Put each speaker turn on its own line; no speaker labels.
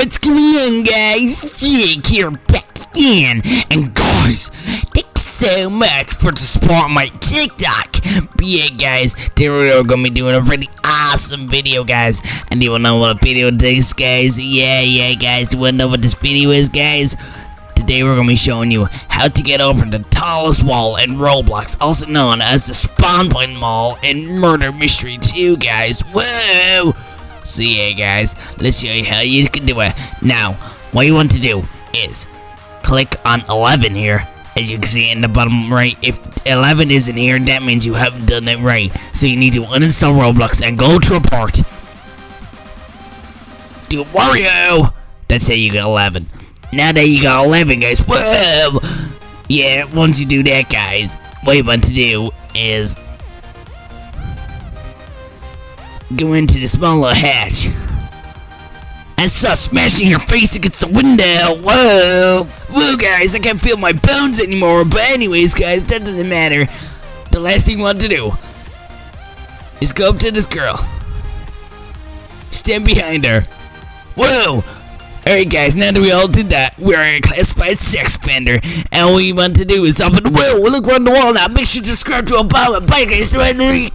What's going on, guys? Jake here back again. And guys, thanks so much for the support on my TikTok. But yeah, guys, today we're gonna be doing a really awesome video, guys. And you wanna know what video it is, guys? Yeah, guys. You wanna know what this video is, guys? Today we're gonna be showing you how to get over the tallest wall in Roblox, also known as the Spawn Point Mall in Murder Mystery 2, guys. Whoa! So yeah, guys, let's show you how you can do it. Now, what you want to do is click on 11 here, as you can see in the bottom right. If 11 isn't here, that means you haven't done it right. So you need to uninstall Roblox and go to report. Do Wario! That's how you get 11. Now that you got 11, guys, whoa! Yeah, once you do that, guys, what you want to do is go into the small little hatch and start smashing your face against the window. Whoa, guys, I can't feel my bones anymore. But anyways, guys, that doesn't matter. The last thing you want to do is go up to this girl, stand behind her. Whoa! Alright, guys, now that we all did that, we're a classified sex offender, and all we want to do is open. Whoa, look, we're on the wall now. Make sure to subscribe to Obama. Bye, guys.